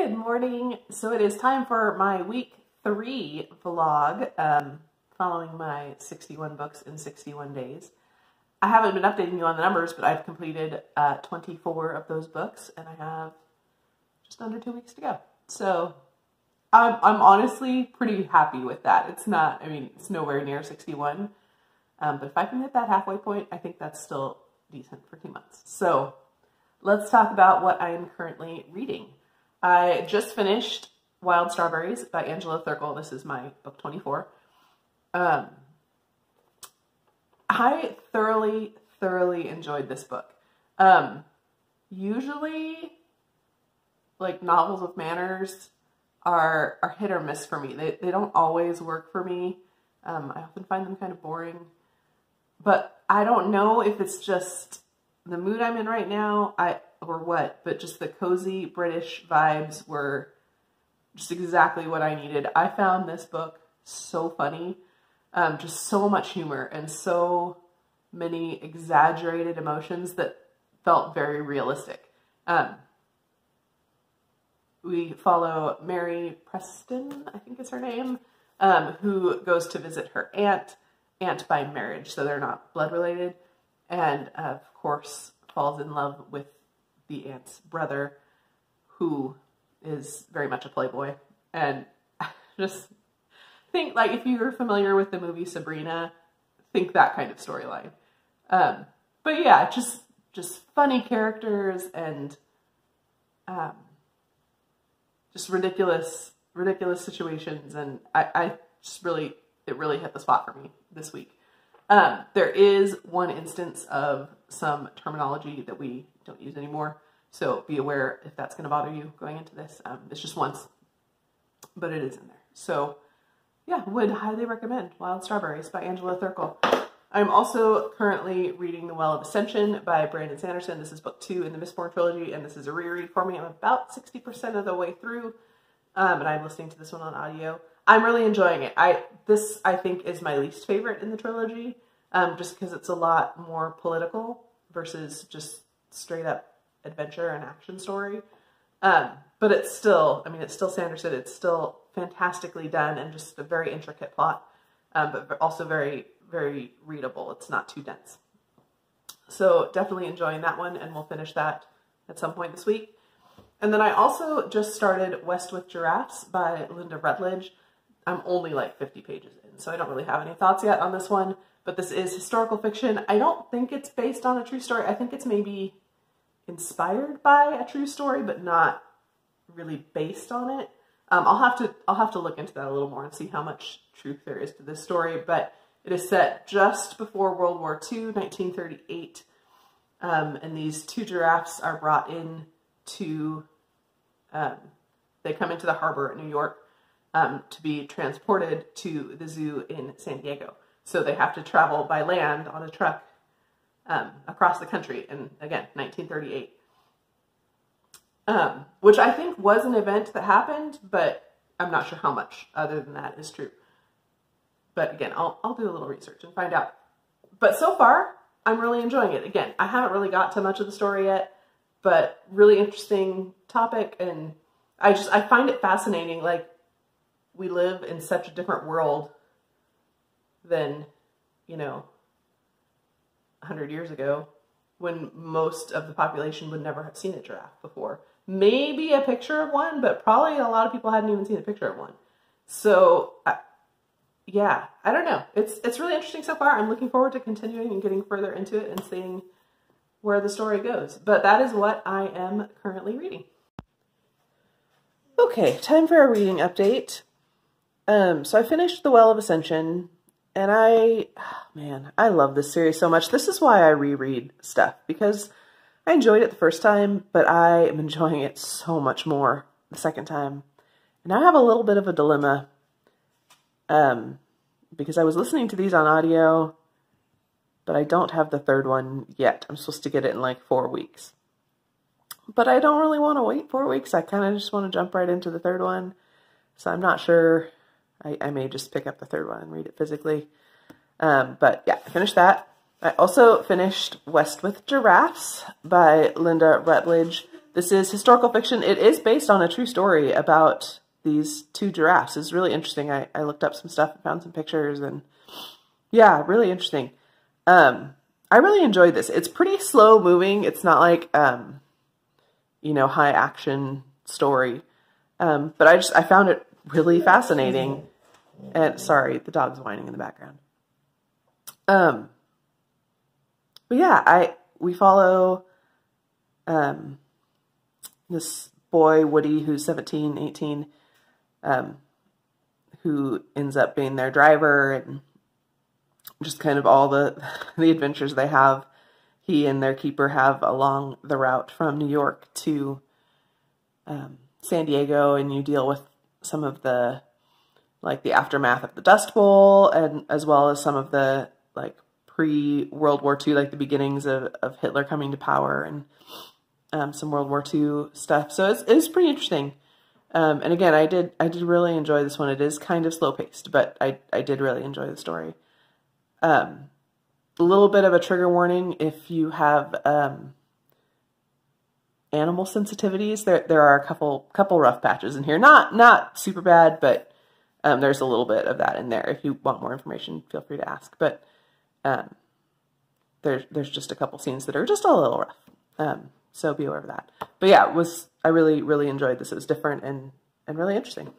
Good morning. So it is time for my week 3 vlog, following my 61 books in 61 days. I haven't been updating you on the numbers, but I've completed 24 of those books, and I have just under 2 weeks to go. So I'm honestly pretty happy with that. It's not, I mean, it's nowhere near 61, but if I can hit that halfway point, I think that's still decent for 2 months. So let's talk about what I am currently reading. I just finished Wild Strawberries by Angela Thurgle. This is my book 24. I thoroughly enjoyed this book. Usually, like, novels with manners are hit or miss for me. They don't always work for me. I often find them kind of boring. But I don't know if it's just the mood I'm in right now, or what, but just the cozy British vibes were just exactly what I needed. I found this book so funny, just so much humor and so many exaggerated emotions that felt very realistic. We follow Mary Preston, I think is her name, who goes to visit her aunt by marriage, so they're not blood related, and of course falls in love with the aunt's brother, who is very much a playboy. And just think, like, if you're familiar with the movie Sabrina, think that kind of storyline. But yeah, just funny characters and just ridiculous situations, and I just really, it really hit the spot for me this week. There is one instance of some terminology that we don't use anymore, so be aware if that's going to bother you going into this. It's just once, but it is in there. So yeah, would highly recommend Wild Strawberries by Angela Thurgle. I'm also currently reading The Well of Ascension by Brandon Sanderson. This is book 2 in the Mistborn trilogy, and this is a reread for me. I'm about 60% of the way through, and I'm listening to this one on audio. I'm really enjoying it. This, I think, is my least favorite in the trilogy, just because it's a lot more political versus just straight up adventure and action story. But it's still, I mean, it's still Sanderson. It's still fantastically done and just a very intricate plot, but also very, very readable. It's not too dense. So definitely enjoying that one, and we'll finish that at some point this week. And then I also just started West with Giraffes by Rutledge. I'm only like 50 pages in, so I don't really have any thoughts yet on this one, but this is historical fiction. I don't think it's based on a true story. I think it's maybe inspired by a true story, but not really based on it. I'll have to look into that a little more and see how much truth there is to this story, but it is set just before World War II, 1938, and these two giraffes are brought in to, they come into the harbor in New York to be transported to the zoo in San Diego. So they have to travel by land on a truck across the country, and again, 1938. Which I think was an event that happened, but I'm not sure how much other than that is true. But again, I'll do a little research and find out. But so far, I'm really enjoying it. Again, I haven't really got to much of the story yet, but really interesting topic, and I find it fascinating. Like, we live in such a different world than, you know, 100 years ago, when most of the population would never have seen a giraffe before. Maybe a picture of one, but probably a lot of people hadn't even seen a picture of one. So yeah, I don't know. It's really interesting so far. I'm looking forward to continuing and getting further into it and seeing where the story goes. But that is what I am currently reading. Okay, time for a reading update. So I finished The Well of Ascension, and I love this series so much. This is why I reread stuff, because I enjoyed it the first time, but I am enjoying it so much more the second time. And I have a little bit of a dilemma, because I was listening to these on audio, but I don't have the third one yet. I'm supposed to get it in like 4 weeks. But I don't really want to wait 4 weeks. I kind of just want to jump right into the third one. So I'm not sure. I may just pick up the third one and read it physically. But yeah, I finished that. I also finished West with Giraffes by Rutledge. This is historical fiction. It is based on a true story about these two giraffes. It's really interesting. I looked up some stuff and found some pictures, and yeah, really interesting. I really enjoyed this. It's pretty slow moving. It's not like, you know, high action story. But I found it really fascinating. And sorry, the dog's whining in the background. But yeah, we follow, this boy, Woody, who's 17, 18, who ends up being their driver, and just kind of all the adventures they have, he and their keeper have along the route from New York to San Diego, and you deal with some of the, like, the aftermath of the Dust Bowl, and as well as some of the, like, pre-World War II, like the beginnings of Hitler coming to power, and some World War II stuff. So it's pretty interesting. And again, I did really enjoy this one. It is kind of slow paced, but I did really enjoy the story. A little bit of a trigger warning if you have animal sensitivities. There are a couple rough patches in here. Not super bad, but there's a little bit of that in there. If you want more information, feel free to ask. But there's just a couple scenes that are just a little rough. So be aware of that. But yeah, I really enjoyed this. It was different and really interesting.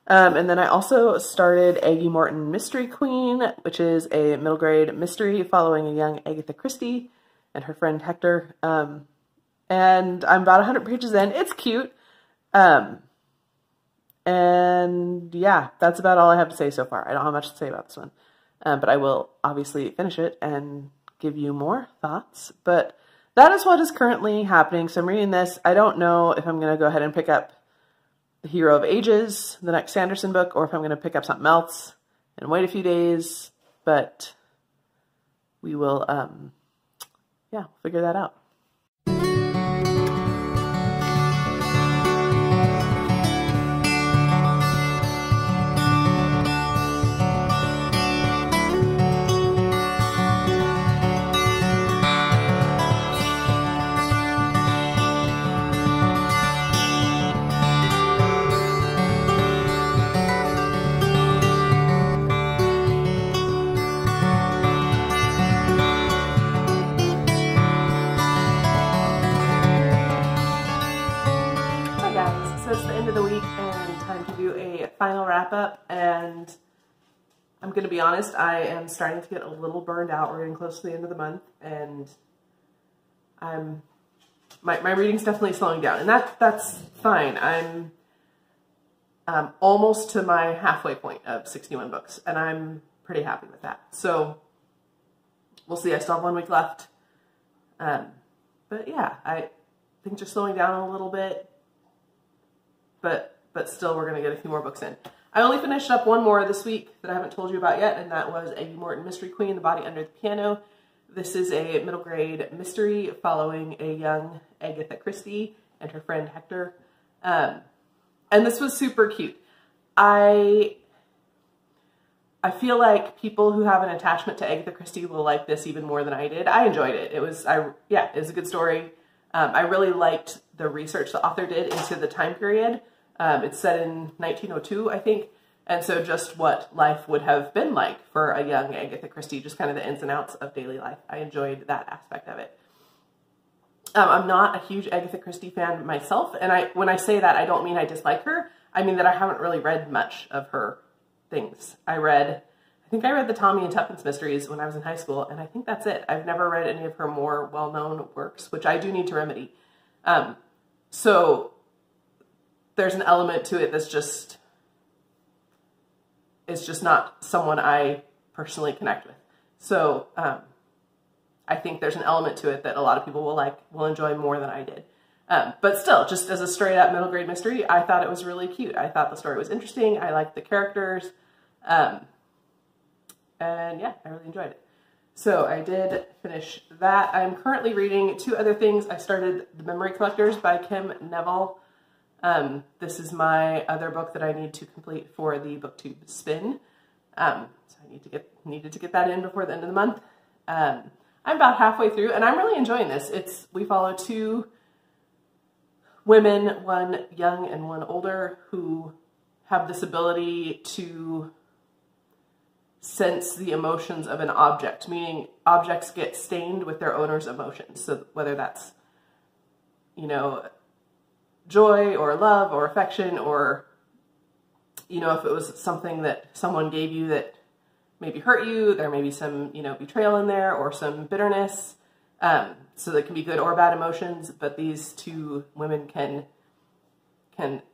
And then I also started Aggie Morton Mystery Queen, which is a middle grade mystery following a young Agatha Christie and her friend Hector. And I'm about 100 pages in. It's cute. And yeah, that's about all I have to say so far. I don't have much to say about this one. But I will obviously finish it and give you more thoughts. But that is what is currently happening. So I'm reading this. I don't know if I'm going to go ahead and pick up The Hero of Ages, the next Sanderson book, or if I'm going to pick up something else and wait a few days. But we will, yeah, figure that out. Final wrap up, and I'm going to be honest, I am starting to get a little burned out. We're getting close to the end of the month, and my reading's definitely slowing down, and that's fine. I'm almost to my halfway point of 61 books, and I'm pretty happy with that. So we'll see. I still have 1 week left, but yeah, I think just slowing down a little bit, but still we're going to get a few more books in. I only finished up one more this week that I haven't told you about yet, and that was Aggie Morton Mystery Queen, The Body Under the Piano. This is a middle grade mystery following a young Agatha Christie and her friend Hector. And this was super cute. I feel like people who have an attachment to Agatha Christie will like this even more than I did. I enjoyed it. It was a good story. I really liked the research the author did into the time period. It's set in 1902, I think, and so just what life would have been like for a young Agatha Christie, just kind of the ins and outs of daily life. I enjoyed that aspect of it. I'm not a huge Agatha Christie fan myself, and when I say that, I don't mean I dislike her. I mean that I haven't really read much of her things. I think I read the Tommy and Tuppence mysteries when I was in high school, and I think that's it. I've never read any of her more well-known works, which I do need to remedy. So there's an element to it that's just, it's just not someone I personally connect with. So I think there's an element to it that a lot of people will enjoy more than I did. But still, just as a straight up middle grade mystery, I thought it was really cute. I thought the story was interesting. I liked the characters. And yeah, I really enjoyed it. So I did finish that. I'm currently reading two other things. I started The Memory Collectors by Kim Neville. This is my other book that I need to complete for the BookTube spin. So I needed to get that in before the end of the month. I'm about halfway through, and I'm really enjoying this. We follow two women, one young and one older, who have this ability to sense the emotions of an object, meaning objects get stained with their owner's emotions. So whether that's, you know, joy or love or affection, or, you know, if it was something that someone gave you that maybe hurt you, there may be some, you know, betrayal in there or some bitterness. So that can be good or bad emotions, but these two women can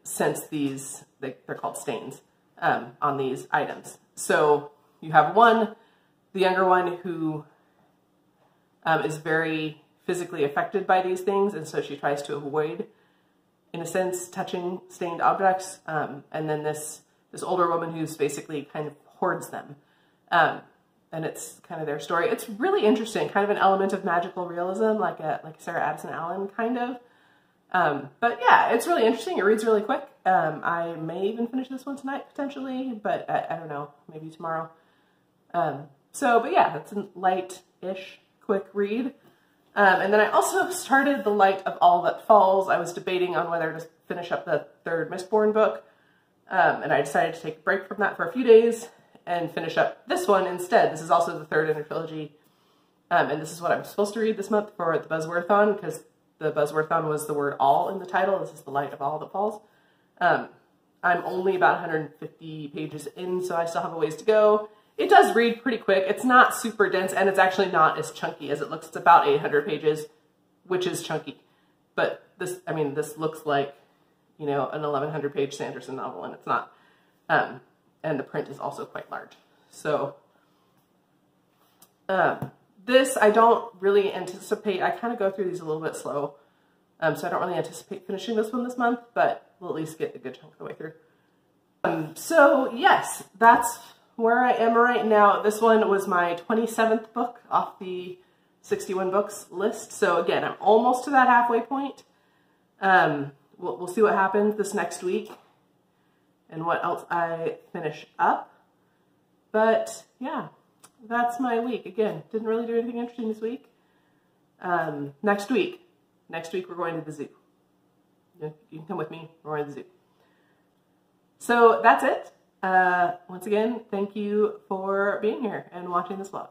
sense these, they're called stains, on these items. So you have one, the younger one, who is very physically affected by these things, and so she tries to avoid, in a sense, touching stained objects. And then this older woman who's basically kind of hoards them. And it's kind of their story. It's really interesting, kind of an element of magical realism, like Sarah Addison Allen, kind of. But yeah, it's really interesting. It reads really quick. I may even finish this one tonight, potentially, but I don't know, maybe tomorrow. But yeah, it's a light-ish, quick read. And then I also started The Light of All That Falls. I was debating on whether to finish up the third Mistborn book, and I decided to take a break from that for a few days and finish up this one instead. This is also the third in a trilogy, and this is what I'm supposed to read this month for the Buzzworthon, because the Buzzworthon was the word all in the title. This is The Light of All That Falls. I'm only about 150 pages in, so I still have a ways to go. It does read pretty quick. It's not super dense, and it's actually not as chunky as it looks. It's about 800 pages, which is chunky. But this, I mean, this looks like, you know, an 1100 page Sanderson novel, and it's not. And the print is also quite large. So this, I don't really anticipate, I kind of go through these a little bit slow. So I don't really anticipate finishing this one this month, but we'll at least get a good chunk of the way through. So yes, that's where I am right now. This one was my 27th book off the 61 books list. So again, I'm almost to that halfway point. We'll see what happens this next week and what else I finish up. But yeah, that's my week. Again, didn't really do anything interesting this week. Next week we're going to the zoo. You can come with me, we're going to the zoo. So that's it. Once again, thank you for being here and watching this vlog.